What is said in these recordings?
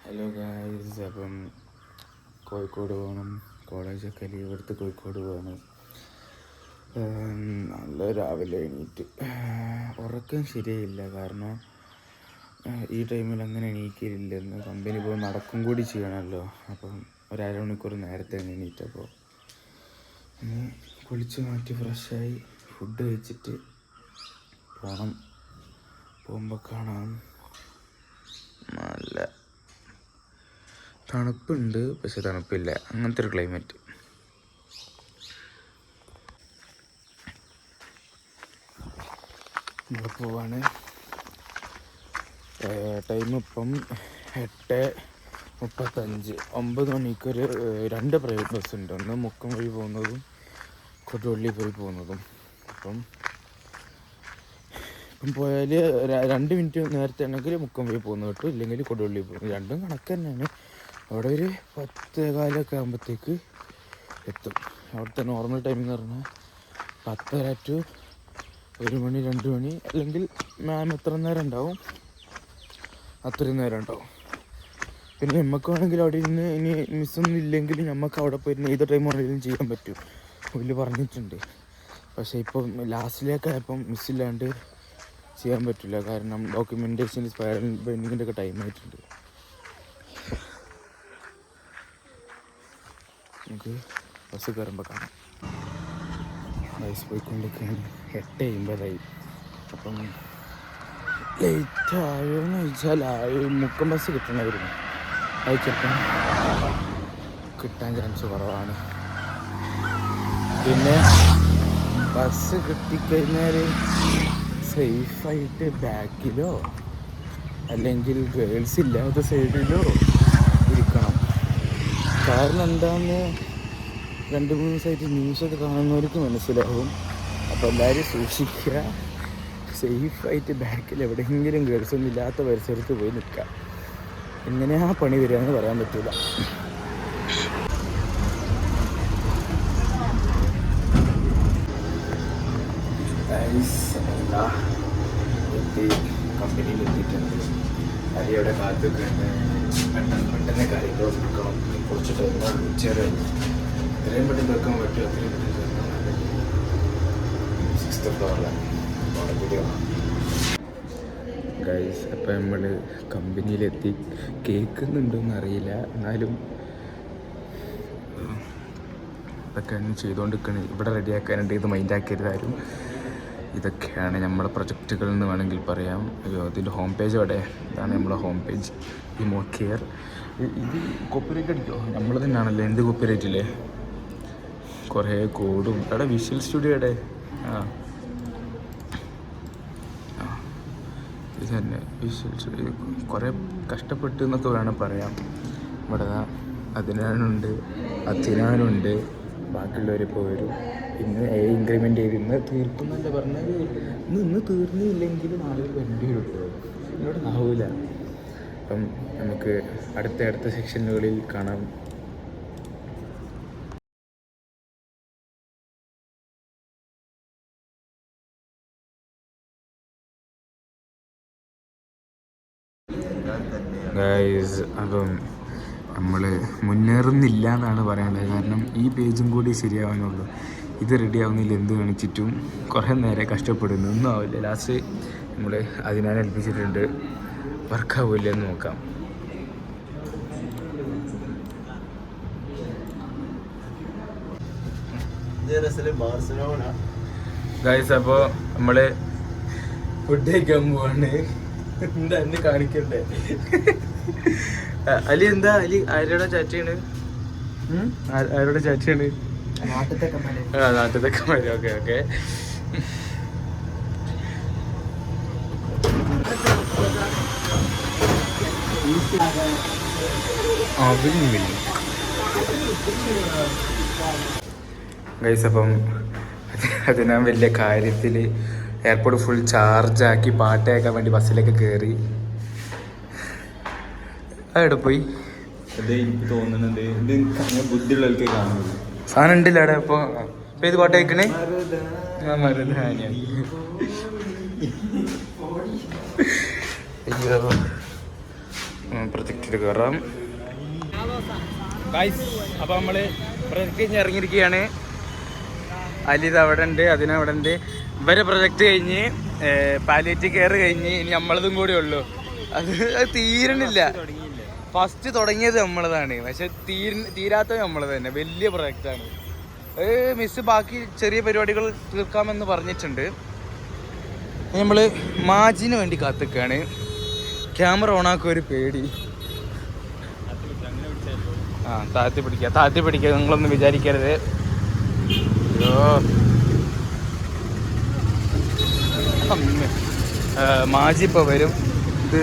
Hello guys, അപ്പം കോഴിക്കോട് പോകണം. കോളേജൊക്കെ ലീവ് എടുത്ത് കോഴിക്കോട് പോകണം. നല്ല രാവിലെ എണീറ്റ് ഉറക്കം ശരിയായില്ല. കാരണം ഈ ടൈമിൽ അങ്ങനെ എണീക്കലില്ലെന്ന് കമ്പനി പോയി നടക്കും കൂടി ചെയ്യണമല്ലോ. അപ്പം ഒരു അരമണിക്കൂർ നേരത്തെ എണീറ്റപ്പോൾ കുളിച്ച് മാറ്റി ഫ്രഷായി ഫുഡ് കഴിച്ചിട്ട് പോകണം. പോകുമ്പോൾ കാണാം. നല്ല തണുപ്പുണ്ട്, പക്ഷെ തണുപ്പില്ല, അങ്ങനത്തെ ഒരു ക്ലൈമറ്റ്. ഇവിടെ പോവാണ്. ടൈം ഇപ്പം 8:35. 9 മണിക്കൊരു 2 പ്രൈവറ്റ് ബസ്സുണ്ട്. ഒന്ന് മുക്കം വഴി പോകുന്നതും കൊടുവള്ളി പോയി പോകുന്നതും. ഇപ്പം പോയാൽ 2 മിനിറ്റ് നേരത്തെ ആണെങ്കിൽ മുക്കം വഴി പോകുന്നത് കിട്ടും, ഇല്ലെങ്കിൽ കൊടുവള്ളി പോകും. രണ്ടും കണക്ക് തന്നെയാണ്. അവിടെ ഒരു 10:15 ആകുമ്പോഴത്തേക്ക് എത്തും. അവിടുത്തെ നോർമൽ ടൈം എന്ന് പറഞ്ഞാൽ 10:30 to 1 മണി 2 മണി, അല്ലെങ്കിൽ മാം എത്ര നേരം ഉണ്ടാവും അത്രയും നേരം ഉണ്ടാവും. പിന്നെ നമുക്ക് വേണമെങ്കിൽ അവിടെ ഇരുന്ന് ഇനി മിസ്സൊന്നും ഇല്ലെങ്കിൽ നമുക്ക് അവിടെ പോയിരുന്ന് ഏത് ടൈം വേണമെങ്കിലും ചെയ്യാൻ പറ്റും, പുള്ളി പറഞ്ഞിട്ടുണ്ട്. പക്ഷേ ഇപ്പം ലാസ്റ്റിലേക്കായപ്പം മിസ്സില്ലാണ്ട് ചെയ്യാൻ പറ്റില്ല. കാരണം ഡോക്യുമെൻറ്റേഷൻ സ്പൈറൽ ബൈൻഡിങ്ങിൻ്റെ ഒക്കെ ടൈം ആയിട്ടുണ്ട്. നമുക്ക് ബസ് കയറുമ്പോൾ കാണാം. ബസ് പോയിക്കൊണ്ടിരിക്കുകയാണ്. 8:50. അപ്പം ലേറ്റ് ആയോന്ന് ചോദിച്ചാൽ മുക്കം ബസ് കിട്ടണമായിരുന്നു. അത് ചിലപ്പം കിട്ടാൻ ചാൻസ് കുറവാണ്. പിന്നെ ബസ് കിട്ടിക്കഴിഞ്ഞാൽ സേഫായിട്ട് ബാക്കിലോ അല്ലെങ്കിൽ ഗേൾസ് ഇല്ലാത്ത സൈഡിലോ ഇരിക്കണം. കാരണം എന്താണെന്ന് 2-3 ദിവസമായിട്ട് ന്യൂസൊക്കെ കാണുന്നവർക്ക് മനസ്സിലാവും. അപ്പോൾ എല്ലാവരും സൂക്ഷിക്കുക. സേഫായിട്ട് ബാക്കിൽ എവിടെയെങ്കിലും ഗേൾസൊന്നും ഇല്ലാത്ത പരിസരത്ത് പോയി നിൽക്കുക. എങ്ങനെയാ പണി വരികയെന്ന് പറയാൻ പറ്റില്ല. കമ്പനിയിൽ എത്തിയിട്ടുണ്ട്. അവിടെ കാത്തൊക്കെ പെട്ടെന്ന് കാര്യങ്ങൾ എടുക്കണം. കുറച്ച് ടൈം ഉച്ചവരെ എത്രയും പെട്ടെന്ന് വെക്കാൻ പറ്റും അത്രയും പെട്ടെന്ന്. 6th ഫ്ലോറിലാണ് guys. അപ്പം നമ്മൾ കമ്പനിയിലെത്തി. കേൾക്കുന്നുണ്ടോയെന്ന് അറിയില്ല, എന്നാലും ഇതൊക്കെയാണ് ചെയ്തുകൊണ്ടിരിക്കുന്നത്. ഇവിടെ റെഡിയാക്കാനുണ്ട്, ഇത് മൈൻഡാക്കരുത് ആരും. ഇതൊക്കെയാണ് നമ്മുടെ പ്രൊജക്റ്റുകൾ എന്ന് വേണമെങ്കിൽ പറയാം. അയ്യോ, ഇതിൻ്റെ ഹോം പേജ് അവിടെ. ഇതാണ് നമ്മളെ ഹോം പേജ്. Remote care. ഇത് കോപ്പിറൈറ്റ് അടിക്കുമോ? നമ്മൾ തന്നെയാണല്ലോ. എന്ത് കോപ്പിറൈറ്റില്ലേ? കുറേ കോഡും. അവിടെ വിഷ്വൽ സ്റ്റുഡിയോയുടെ ഇത് തന്നെ വിഷ്വൽ സ്റ്റുഡിയോ. കുറേ കഷ്ടപ്പെട്ടു എന്നൊക്കെ വേണം പറയാം. ഇവിടെ അതിനാനുണ്ട്, അതിനാനുണ്ട്. ബാക്കിയുള്ളവരിപ്പോൾ വരും. ഇന്ന് ഇൻക്രിമെൻ്റ് ചെയ്ത് ഇന്ന് തീർക്കുന്നല്ല പറഞ്ഞാൽ ഇന്ന് തീർന്നില്ലെങ്കിൽ നാളെ വരേണ്ടി വരും. എന്നോട് ആവില്ല. അപ്പം നമുക്ക് അടുത്ത സെക്ഷനുകളിൽ കാണാം. ഗൈസ്, അപ്പം നമ്മൾ മുന്നേറുന്നില്ല എന്നാണ് പറയേണ്ടത്. കാരണം ഈ പേജും കൂടി ശരിയാവാനുള്ളൂ. ഇത് റെഡി ആവുന്നില്ല. എന്ത് കാണിച്ചിട്ടും കുറേ നേരം കഷ്ടപ്പെടുന്നു, ഒന്നും ആവില്ല. ലാസ്റ്റ് നമ്മൾ അതിനാണ് ഏൽപ്പിച്ചിട്ടുണ്ട്. വർക്കാവില്ല എന്ന് നോക്കാം. ഗൈസ്, അപ്പോൾ നമ്മൾ ഫുഡ് കഴിക്കാൻ പോവാണ്. എന്താ എന്നെ കാണിക്കണ്ടേ? അലി എന്താ? അലി ആരോടെ ചാറ്റ് ചെയ്യണ്? ആരോടെ ചാറ്റ് ചെയ്യണ്? നാട്ടിലൊക്കെ മതി. Okay okay. ഗൈസ്, അപ്പം അതിനാ വലിയ കാര്യത്തിൽ എയർപോർട്ട് ഫുൾ ചാർജാക്കി പാട്ട് കേൾക്കാൻ വേണ്ടി ബസ്സിലേക്ക് കയറി. അവിടെ പോയി തോന്നുന്നുണ്ട് ബുദ്ധിയുള്ളവർക്ക് കാണുന്നത് സാധനം ഉണ്ടല്ലോ അവിടെ. അപ്പോൾ ഏത് പാട്ട് കേൾക്കണേ? അയ്യോ, പ്രൊജക്റ്റിൽ കയറാം. ഗൈസ്, അപ്പോൾ നമ്മൾ പ്രൊജക്റ്റ് കഴിഞ്ഞ് ഇറങ്ങിയിരിക്കുകയാണ്. അലിത് അവിടെ ഉണ്ട്, അതിനവിടെ ഉണ്ട്. ഇവരെ പ്രൊജക്റ്റ് കഴിഞ്ഞ് പാലിയേറ്റീവ് കെയർ കഴിഞ്ഞ് ഇനി നമ്മളതും കൂടെ ഉള്ളൂ. അത് തീരണില്ല. ഫസ്റ്റ് തുടങ്ങിയത് നമ്മളതാണ്, പക്ഷെ തീരാത്തത് നമ്മളത് തന്നെ. വലിയ പ്രൊജക്റ്റാണ്. മിസ് ബാക്കി ചെറിയ പരിപാടികൾ തീർക്കാമെന്ന് പറഞ്ഞിട്ടുണ്ട്. നമ്മൾ മാജിന് വേണ്ടി കാത്തിക്കാണ്. ക്യാമറ ഓണാക്കുക, ഒരു പേടി. താഴ്ത്തി പിടിക്കുക, നിങ്ങളൊന്നും വിചാരിക്കരുത്. അയ്യോ, മാജി ഇപ്പോൾ വരും. ഇത്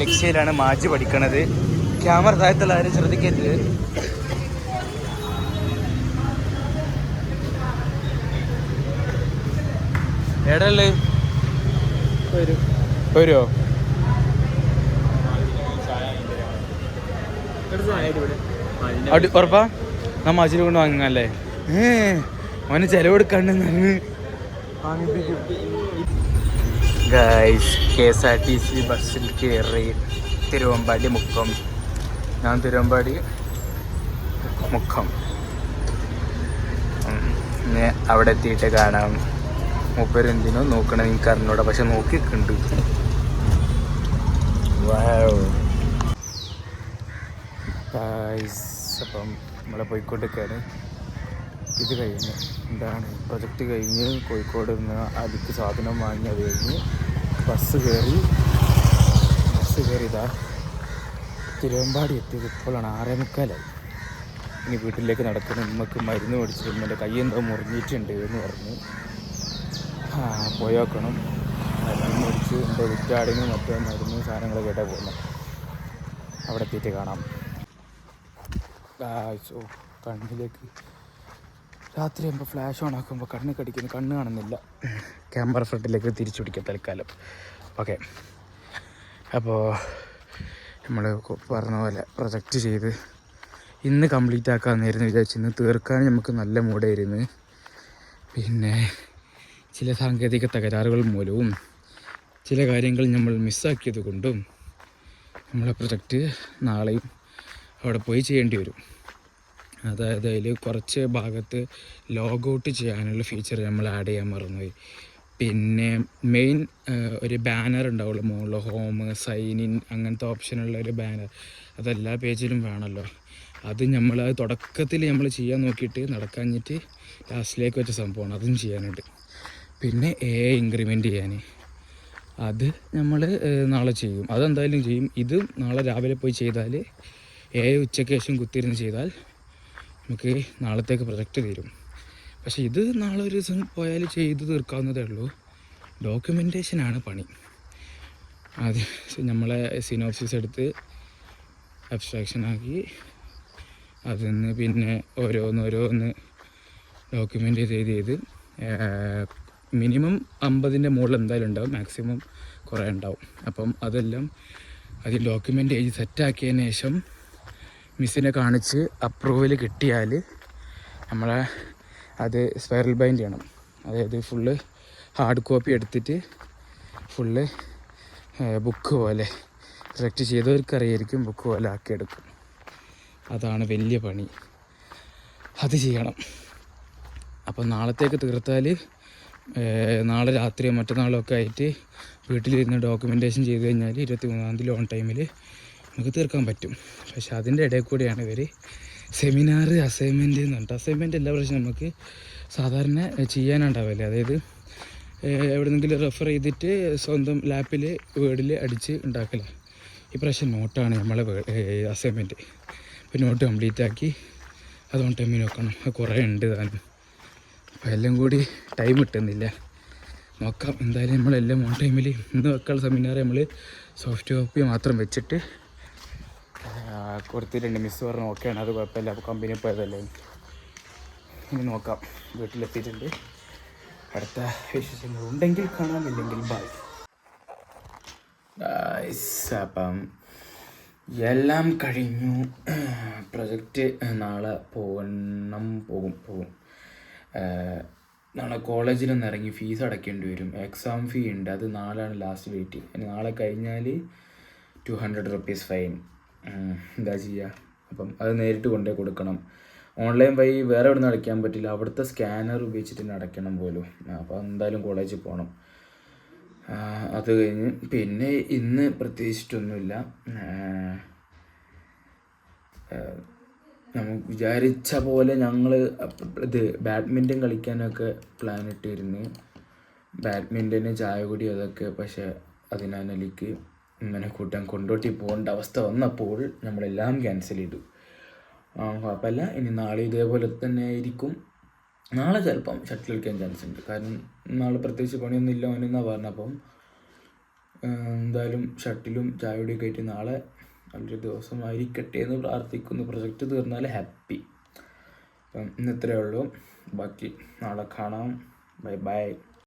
ലക്ഷ്യയിലാണ് മാജി പഠിക്കണത്. ക്യാമറ താഴത്തുള്ള ആരും ശ്രദ്ധിക്കരുത്. എടല്ലേ വരുമോ? ഉറപ്പാ? ഞാൻ മാജിനെ കൊണ്ട് വാങ്ങല്ലേ? അവന് ചെലവെടുക്കണ്ടെന്ന് ഗൈസ്. KSRTC ബസ്സിൽ കയറി തിരുവമ്പാടി മുക്കം. ഞാൻ തിരുവമ്പാടി മുക്കം. അവിടെ എത്തിയിട്ട് കാണാം. മൂപ്പരെന്തിനോ നോക്കണത് എനിക്ക് അറിഞ്ഞൂടാ, പക്ഷെ നോക്കിയിട്ടുണ്ട്. അപ്പം നമ്മളെ പോയിക്കൊണ്ടിരിക്കുകയാണ്. ഇത് കഴിഞ്ഞ് എന്താണ് പ്രൊജക്റ്റ് കഴിഞ്ഞ് കോഴിക്കോട് നിന്ന് അതിക്ക് സാധനം വാങ്ങി അത് കഴിഞ്ഞ് ബസ് കയറി ഇതാ തിരുവമ്പാടി എത്തിയത് ഇപ്പോഴാണ്. 6:45. ഇനി വീട്ടിലേക്ക് നടക്കണം. നമുക്ക് മരുന്ന് മേടിച്ചിട്ട് എൻ്റെ കൈ എന്തോ മുറിഞ്ഞിട്ടുണ്ട് എന്ന് പറഞ്ഞ് പോയി നോക്കണം. മരുന്ന് മേടിച്ച് എൻ്റെ വിറ്റാടിന് മറ്റേ മരുന്ന് സാധനങ്ങളൊക്കെ ആയിട്ടാണ് പോകുന്നത്. അവിടെ എത്തിയിട്ട് കാണാം. കണ്ണിലേക്ക് രാത്രി ആകുമ്പോൾ ഫ്ലാഷ് ഓൺ ആക്കുമ്പോൾ കണ്ണ് കടിക്കുന്നു. കണ്ണ് കാണുന്നില്ല. ക്യാമറ ഫ്രണ്ടിലേക്ക് തിരിച്ചു പിടിക്കാം തൽക്കാലം. ഓക്കെ, അപ്പോൾ നമ്മൾ പറഞ്ഞ പോലെ പ്രൊജക്റ്റ് ചെയ്ത് ഇന്ന് കംപ്ലീറ്റ് ആക്കാമെന്നായിരുന്നു വിചാരിച്ചു. ഇന്ന് തീർക്കാൻ നമുക്ക് നല്ല മൂടായിരുന്നു. പിന്നെ ചില സാങ്കേതിക തകരാറുകൾ മൂലവും ചില കാര്യങ്ങൾ നമ്മൾ മിസ്സാക്കിയത് കൊണ്ടും നമ്മളെ പ്രൊജക്റ്റ് നാളെയും അവിടെ പോയി ചെയ്യേണ്ടി വരും. അതായത് അതിൽ കുറച്ച് ഭാഗത്ത് ലോഗ് ഔട്ട് ചെയ്യാനുള്ള ഫീച്ചർ നമ്മൾ ആഡ് ചെയ്യാൻ മറന്നുപോയി. പിന്നെ മെയിൻ ഒരു ബാനർ ഉണ്ടാവുള്ളൂ മുകളിൽ, ഹോം, സൈൻ ഇൻ അങ്ങനത്തെ ഓപ്ഷനുള്ള ഒരു ബാനർ. അതെല്ലാ പേജിലും വേണമല്ലോ. അത് നമ്മൾ തുടക്കത്തിൽ നമ്മൾ ചെയ്യാൻ നോക്കിയിട്ട് നടക്കാഞ്ഞിട്ട് ലാസ്റ്റിലേക്ക് വെച്ച സംഭവമാണ്. അതും ചെയ്യാനുണ്ട്. പിന്നെ ഇൻക്രിമെൻറ്റ് ചെയ്യാൻ അത് നമ്മൾ നാളെ ചെയ്യും. അതെന്തായാലും ചെയ്യും. ഇത് നാളെ രാവിലെ പോയി ചെയ്താൽ ഉച്ചയ്ക്ക് ശേഷം കുത്തിയിരുന്ന് ചെയ്താൽ നമുക്ക് നാളത്തേക്ക് പ്രൊജക്റ്റ് തീരും. പക്ഷേ ഇത് നാളെ ഒരു ദിവസം പോയാൽ ചെയ്ത് തീർക്കാവുന്നതേ ഉള്ളൂ. ഡോക്യുമെൻറ്റേഷനാണ് പണി. അത് നമ്മളെ സിനോപ്സിസ് എടുത്ത് അബ്സ്ട്രാക്ഷനാക്കി അതിൽ നിന്ന് പിന്നെ ഓരോന്ന് ഡോക്യുമെൻ്റ് ചെയ്ത് മിനിമം 50ൻ്റെ മുകളിൽ എന്തായാലും ഉണ്ടാവും. മാക്സിമം കുറേ ഉണ്ടാവും. അപ്പം അതെല്ലാം അതിൽ ഡോക്യുമെൻ്റ് എഴുതി സെറ്റാക്കിയതിന് ശേഷം മിസ്സിനെ കാണിച്ച് അപ്രൂവൽ കിട്ടിയാൽ നമ്മളെ അത് സ്പൈറൽ ബൈൻഡ് ചെയ്യണം. അതായത് ഫുള്ള് ഹാർഡ് കോപ്പി എടുത്തിട്ട് ഫുള്ള് ബുക്ക് പോലെ സെലക്ട് ചെയ്തവർക്കറിയായിരിക്കും, ബുക്ക് പോലെ ആക്കിയെടുക്കും. അതാണ് വലിയ പണി. അത് ചെയ്യണം. അപ്പോൾ നാളത്തേക്ക് തീർത്താൽ നാളെ രാത്രിയോ മറ്റന്നാളോ ഒക്കെ ആയിട്ട് വീട്ടിലിരുന്ന് ഡോക്യുമെൻറ്റേഷൻ ചെയ്ത് കഴിഞ്ഞാൽ 23-ാം തീയതി ഓൺ ടൈമിൽ നമുക്ക് തീർക്കാൻ പറ്റും. പക്ഷെ അതിൻ്റെ ഇടയിൽ കൂടെയാണ് ഇവർ സെമിനാർ അസൈൻമെൻറ്റ് എന്ന് പറഞ്ഞിട്ട്, അസൈൻമെൻറ്റ് എല്ലാ പ്രാവശ്യം നമുക്ക് സാധാരണ ചെയ്യാനുണ്ടാവില്ല. അതായത് എവിടെന്നെങ്കിലും റെഫർ ചെയ്തിട്ട് സ്വന്തം ലാപ്പിൽ വേർഡിൽ അടിച്ച് ഉണ്ടാക്കല. ഈ പ്രാവശ്യം നോട്ടാണ് നമ്മളെ അസൈൻമെൻറ്റ്. അപ്പോൾ നോട്ട് കംപ്ലീറ്റ് ആക്കി അത് ഓൺ ടൈമിൽ നോക്കണം. അത് കുറേ ഉണ്ട് താനും. അപ്പോൾ എല്ലാം കൂടി ടൈം കിട്ടുന്നില്ല. നോക്കാം. എന്തായാലും നമ്മളെല്ലാം ഓൺ ടൈമിൽ ഇന്ന് വെക്കാനുള്ള സെമിനാർ നമ്മൾ സോഫ്റ്റ് കോപ്പി മാത്രം വെച്ചിട്ട് കൊടുത്തിട്ടുണ്ട്. മിസ് പറഞ്ഞ് ഓക്കെയാണ്, അത് കുഴപ്പമില്ല. അപ്പോൾ കമ്പനി പോയതല്ലേ. ഇനി നോക്കാം. വീട്ടിലെത്തിയിട്ടുണ്ട്. അടുത്ത വിശേഷങ്ങൾ ഉണ്ടെങ്കിൽ കാണാം, ഇല്ലെങ്കിൽ ബൈ. അപ്പം എല്ലാം കഴിഞ്ഞു. പ്രൊജക്റ്റ് നാളെ പോകും. നാളെ കോളേജിലൊന്ന് ഇറങ്ങി ഫീസ് അടയ്ക്കേണ്ടി വരും. എക്സാം ഫീ ഉണ്ട്. അത് നാളെയാണ് ലാസ്റ്റ് ഡേറ്റ്. ഇനി നാളെ കഴിഞ്ഞാൽ 200 rupees ഫൈൻ. എന്താ ചെയ്യുക? അപ്പം അത് നേരിട്ട് കൊണ്ടുപോയി കൊടുക്കണം. ഓൺലൈൻ വഴി വേറെ എവിടെ നിന്ന് അടയ്ക്കാൻ പറ്റില്ല, അവിടുത്തെ സ്കാനർ ഉപയോഗിച്ചിട്ട് തന്നെ അടയ്ക്കണം പോലും. അപ്പോൾ എന്തായാലും കോളേജിൽ പോകണം. അത് കഴിഞ്ഞ് പിന്നെ ഇന്ന് പ്രത്യേകിച്ചിട്ടൊന്നുമില്ല. നമുക്ക് വിചാരിച്ച പോലെ ഞങ്ങൾ ഇത് ബാഡ്മിൻ്റൺ കളിക്കാനൊക്കെ പ്ലാൻ ഇട്ടിരുന്നു, ബാഡ്മിൻ്റന് ചായ കുടി അതൊക്കെ. പക്ഷേ അതിനാലിക്ക് ഇങ്ങനെ കൂട്ടാൻ കൊണ്ടോട്ടി പോകേണ്ട അവസ്ഥ വന്നപ്പോൾ നമ്മളെല്ലാം ക്യാൻസൽ ചെയ്തു. കുഴപ്പമില്ല, ഇനി നാളെ ഇതേപോലെ തന്നെ ആയിരിക്കും. നാളെ ചിലപ്പം ഷട്ടിൽ കളിക്കാൻ ചാൻസ് ഉണ്ട്, കാരണം നാളെ പ്രത്യേകിച്ച് പണിയൊന്നും ഇല്ല അവനെന്നാണ് പറഞ്ഞത്. അപ്പം എന്തായാലും ഷട്ടിലും ചായ കുടിയൊക്കെ ആയിട്ട് നാളെ നല്ലൊരു ദിവസമായിരിക്കട്ടെ എന്ന് പ്രാർത്ഥിക്കുന്നു. പ്രൊജക്റ്റ് തീർന്നാൽ ഹാപ്പി. അപ്പം ഇന്ന് ഇത്രയേ ഉള്ളൂ, ബാക്കി നാളെ കാണാം. Bye bye.